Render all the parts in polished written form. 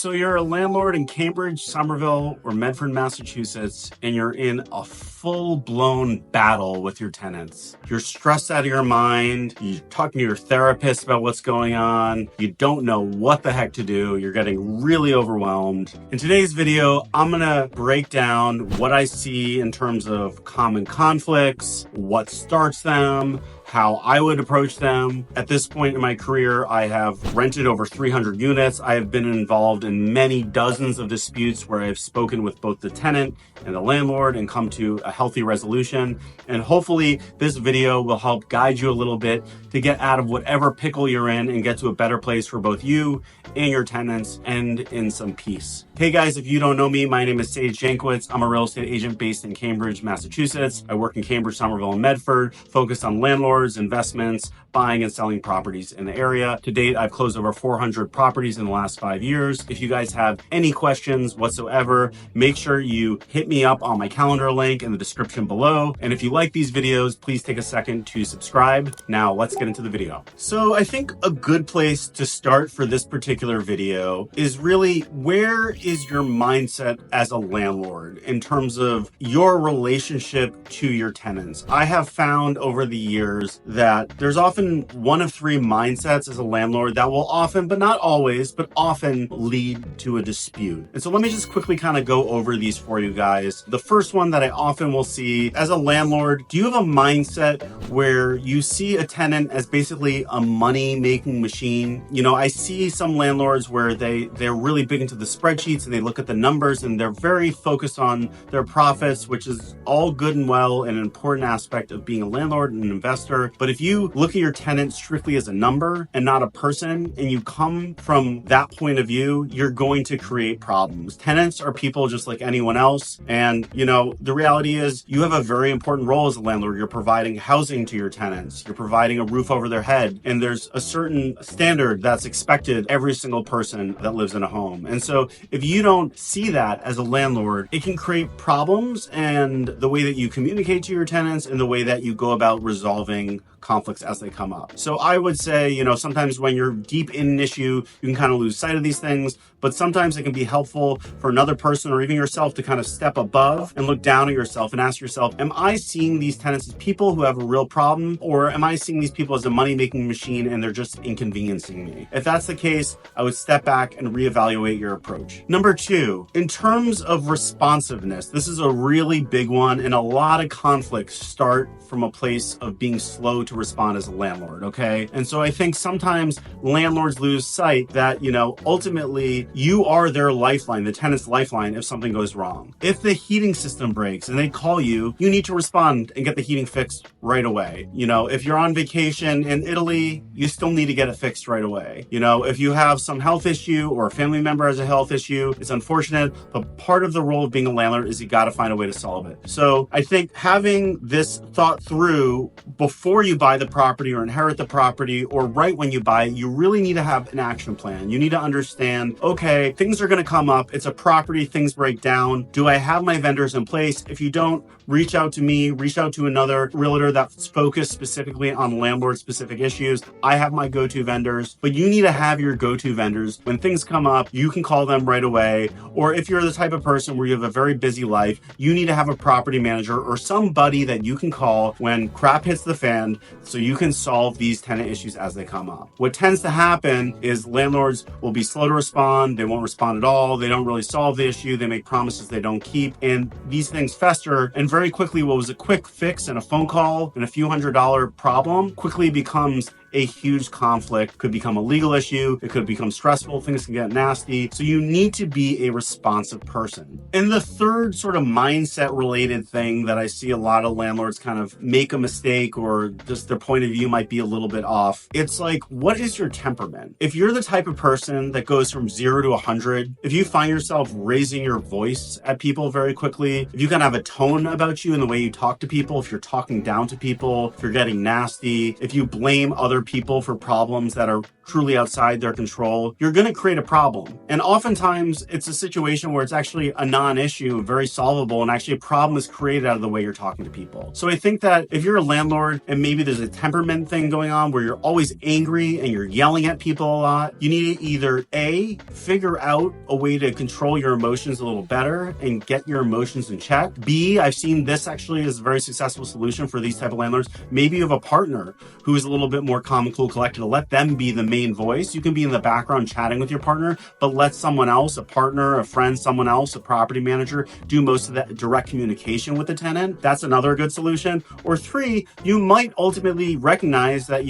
So you're a landlord in Cambridge, Somerville, or Medford, Massachusetts, and you're in a full-blown battle with your tenants. You're stressed out of your mind. You're talking to your therapist about what's going on. You don't know what the heck to do. You're getting really overwhelmed. In today's video, I'm gonna break down what I see in terms of common conflicts, what starts them, how I would approach them. At this point in my career, I have rented over 300 units. I have been involved in many dozens of disputes where I've spoken with both the tenant and the landlord and come to a healthy resolution. And hopefully this video will help guide you a little bit to get out of whatever pickle you're in and get to a better place for both you and your tenants and in some peace. Hey guys, if you don't know me, my name is Jankowitz. I'm a real estate agent based in Cambridge, Massachusetts. I work in Cambridge, Somerville, and Medford, focused on landlords, investments, buying and selling properties in the area. To date, I've closed over 400 properties in the last 5 years. If you guys have any questions whatsoever, make sure you hit me up on my calendar link in the description below. And if you like these videos, please take a second to subscribe. Now let's get into the video. So I think a good place to start for this particular video is really, where is your mindset as a landlord in terms of your relationship to your tenants? I have found over the years that there's often one of three mindsets as a landlord that will often, but not always, but often lead to a dispute. And so let me just quickly kind of go over these for you guys. The first one that I often will see as a landlord, do you have a mindset where you see a tenant as basically a money-making machine? You know, I see some landlords where they're really big into the spreadsheets and they look at the numbers and they're very focused on their profits, which is all good and well and an important aspect of being a landlord and an investor. But if you look at your tenant strictly as a number and not a person, and you come from that point of view, you're going to create problems. Tenants are people just like anyone else. And, you know, the reality is you have a very important role as a landlord. You're providing housing to your tenants. You're providing a roof over their head. And there's a certain standard that's expected every single person that lives in a home. And so if you don't see that as a landlord, it can create problems, and the way that you communicate to your tenants and the way that you go about resolving conflicts as they come up. So I would say, you know, sometimes when you're deep in an issue, you can kind of lose sight of these things, but sometimes it can be helpful for another person or even yourself to kind of step above and look down at yourself and ask yourself, am I seeing these tenants as people who have a real problem, or am I seeing these people as a money-making machine and they're just inconveniencing me? If that's the case, I would step back and reevaluate your approach. Number two, in terms of responsiveness, this is a really big one, and a lot of conflicts start from a place of being slow to respond as a landlord, okay? And so I think sometimes landlords lose sight that, you know, ultimately you are their lifeline, the tenant's lifeline if something goes wrong. If the heating system breaks and they call you, you need to respond and get the heating fixed right away. You know, if you're on vacation in Italy, you still need to get it fixed right away. You know, if you have some health issue or a family member has a health issue, it's unfortunate, but part of the role of being a landlord is you got to find a way to solve it. So I think having this thought through before you buy the property or inherit the property, or right when you buy it, you really need to have an action plan. You need to understand, okay, things are going to come up. It's a property, things break down. Do I have my vendors in place? If you don't, reach out to me, reach out to another realtor that's focused specifically on landlord specific issues. I have my go-to vendors, but you need to have your go-to vendors. When things come up, you can call them right away. Or if you're the type of person where you have a very busy life, you need to have a property manager or somebody that you can call when crap hits the fan so you can solve these tenant issues as they come up. What tends to happen is landlords will be slow to respond. They won't respond at all. They don't really solve the issue. They make promises they don't keep. And these things fester, and very quickly what was a quick fix and a phone call and a few $100 problem quickly becomes a huge conflict, could become a legal issue, it could become stressful, things can get nasty. So you need to be a responsive person. And the third sort of mindset related thing that I see a lot of landlords kind of make a mistake, or just their point of view might be a little bit off. It's like, what is your temperament? If you're the type of person that goes from 0 to 100, if you find yourself raising your voice at people very quickly, if you kind of have a tone about you in the way you talk to people, if you're talking down to people, if you're getting nasty, if you blame other people for problems that are truly outside their control, you're going to create a problem. And oftentimes it's a situation where it's actually a non-issue, very solvable, and actually a problem is created out of the way you're talking to people. So I think that if you're a landlord and maybe there's a temperament thing going on where you're always angry and you're yelling at people a lot, you need to either A, figure out a way to control your emotions a little better and get your emotions in check. B, I've seen this actually is a very successful solution for these type of landlords. Maybe you have a partner who is a little bit more calm and cool, collected, to let them be the main voice. You can be in the background chatting with your partner, but let someone else, a partner, a friend, someone else, a property manager, do most of that direct communication with the tenant. That's another good solution. Or three, you might ultimately recognize that,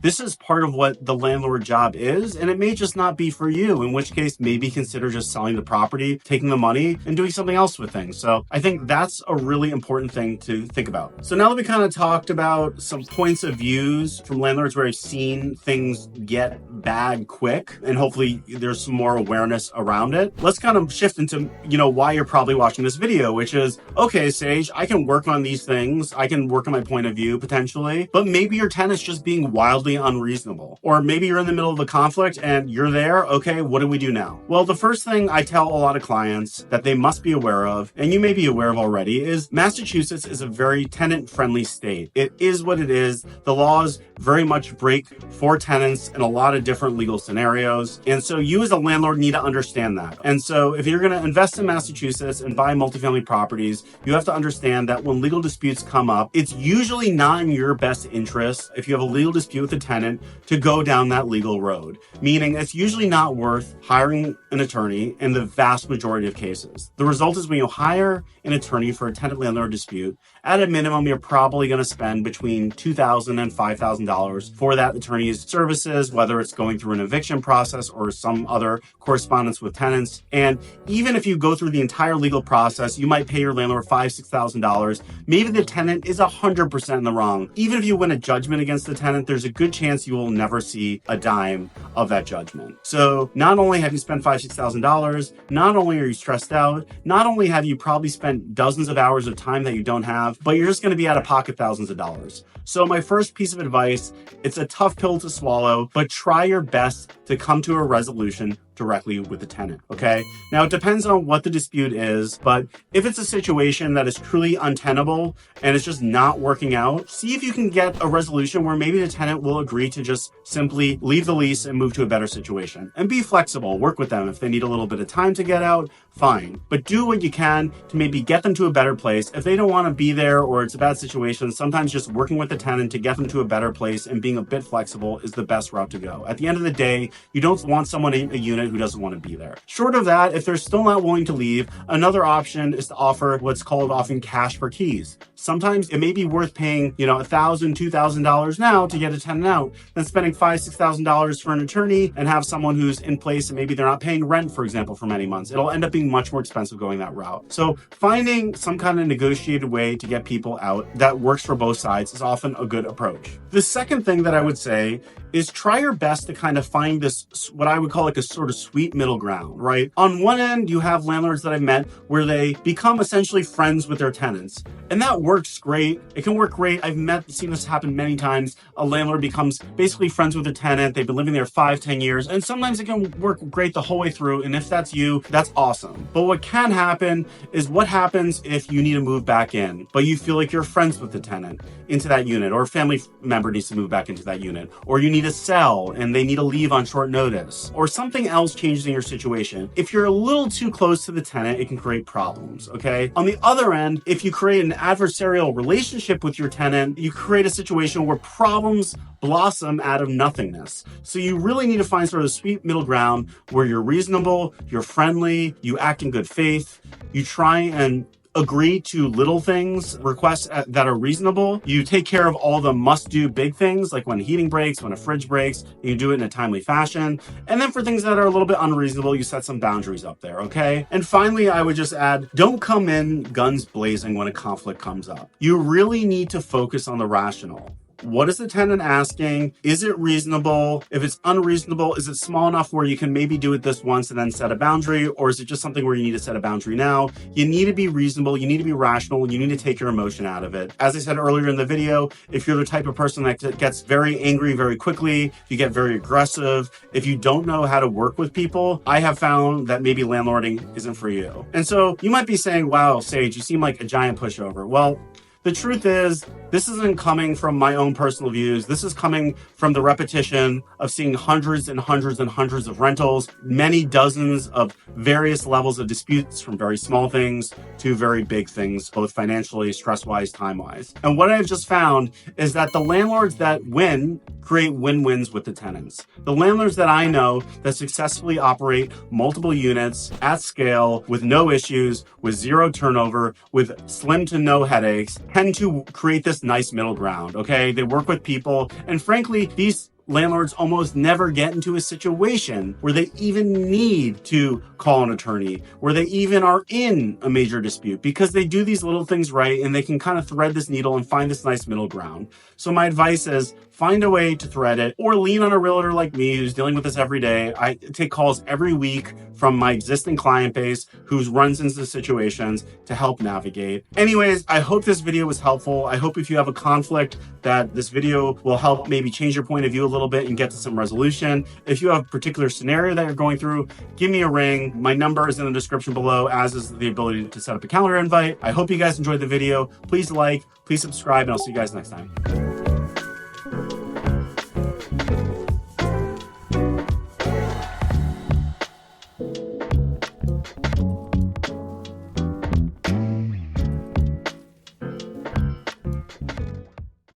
this is part of what the landlord job is, and it may just not be for you, in which case maybe consider just selling the property, taking the money, and doing something else with things. So I think that's a really important thing to think about. So now that we kind of talked about some points of views from landlords where I've seen things get bad quick, and hopefully there's some more awareness around it, let's kind of shift into, why you're probably watching this video, which is, okay, Sage, I can work on these things. I can work on my point of view potentially, but maybe your tenant's just being wildly unreasonable. Or maybe you're in the middle of a conflict and you're there. Okay, what do we do now? Well, the first thing I tell a lot of clients that they must be aware of, and you may be aware of already, is Massachusetts is a very tenant-friendly state. It is what it is. The laws very much break for tenants in a lot of different legal scenarios. And so you as a landlord need to understand that. And so if you're going to invest in Massachusetts and buy multifamily properties, you have to understand that when legal disputes come up, it's usually not in your best interest, if you have a legal dispute with a tenant, to go down that legal road. Meaning it's usually not worth hiring an attorney in the vast majority of cases. The result is when you hire an attorney for a tenant landlord dispute, at a minimum, you're probably going to spend between $2,000 and $5,000 for that attorney's services, whether it's going through an eviction process or some other correspondence with tenants. And even if you go through the entire legal process, you might pay your landlord $5,000, $6,000. Maybe the tenant is 100% in the wrong. Even if you win a judgment against the tenant, there's a good chance you will never see a dime of that judgment. So not only have you spent $5,000, $6,000, not only are you stressed out, not only have you probably spent dozens of hours of time that you don't have, but you're just going to be out of pocket thousands of dollars. So my first piece of advice, it's a tough pill to swallow, but try your best to come to a resolution directly with the tenant, okay? Now, it depends on what the dispute is, but if it's a situation that is truly untenable and it's just not working out, see if you can get a resolution where maybe the tenant will agree to just simply leave the lease and move to a better situation. And be flexible, work with them. If they need a little bit of time to get out, fine. But do what you can to maybe get them to a better place. If they don't want to be there or it's a bad situation, sometimes just working with the tenant to get them to a better place and being a bit flexible is the best route to go. At the end of the day, you don't want someone in a unit who doesn't want to be there. Short of that, if they're still not willing to leave, another option is to offer what's called often cash for keys. Sometimes it may be worth paying, $1,000, $2,000 now to get a tenant out than spending $5,000, $6,000 for an attorney and have someone who's in place and maybe they're not paying rent, for example, for many months. It'll end up being much more expensive going that route. So finding some kind of negotiated way to get people out that works for both sides is often a good approach. The second thing that I would say is try your best to kind of find this, what I would call like a sort of sweet middle ground, right? On one end, you have landlords that I've met where they become essentially friends with their tenants. And that works great. It can work great. Seen this happen many times. A landlord becomes basically friends with a tenant. They've been living there 5, 10 years. And sometimes it can work great the whole way through. And if that's you, that's awesome. But what can happen is what happens if you need to move back in, but you feel like you're friends with the tenant into that unit, or a family member needs to move back into that unit, or you need to sell and they need to leave on short notice, or something else changes in your situation. If you're a little too close to the tenant, it can create problems, okay? On the other end, if you create an adversarial relationship with your tenant, you create a situation where problems blossom out of nothingness. So you really need to find sort of a sweet middle ground where you're reasonable, you're friendly, you act in good faith, you try and agree to little things, requests that are reasonable. You take care of all the must-do big things, like when heating breaks, when a fridge breaks, you do it in a timely fashion. And then for things that are a little bit unreasonable, you set some boundaries up there, okay? And finally, I would just add, don't come in guns blazing when a conflict comes up. You really need to focus on the rational. What is the tenant asking? Is it reasonable? If it's unreasonable, is it small enough where you can maybe do it this once and then set a boundary? Or is it just something where you need to set a boundary now? You need to be reasonable, you need to be rational, and you need to take your emotion out of it. As I said earlier in the video, if you're the type of person that gets very angry very quickly, you get very aggressive, if you don't know how to work with people, I have found that maybe landlording isn't for you. And so you might be saying, wow, Sage, you seem like a giant pushover. Well, the truth is, this isn't coming from my own personal views. This is coming from the repetition of seeing hundreds and hundreds and hundreds of rentals, many dozens of various levels of disputes, from very small things to very big things, both financially, stress-wise, time-wise. And what I've just found is that the landlords that win create win-wins with the tenants. The landlords that I know that successfully operate multiple units at scale with no issues, with zero turnover, with slim to no headaches, tend to create this nice middle ground, okay? They work with people, and frankly, these landlords almost never get into a situation where they even need to call an attorney, where they even are in a major dispute, because they do these little things right and they can kind of thread this needle and find this nice middle ground. So my advice is find a way to thread it, or lean on a realtor like me who's dealing with this every day. I take calls every week from my existing client base who runs into situations to help navigate. Anyways, I hope this video was helpful. I hope if you have a conflict that this video will help maybe change your point of view a little bit and get to some resolution. If you have a particular scenario that you're going through, give me a ring. My number is in the description below, as is the ability to set up a calendar invite. I hope you guys enjoyed the video. Please like, please subscribe, and I'll see you guys next time.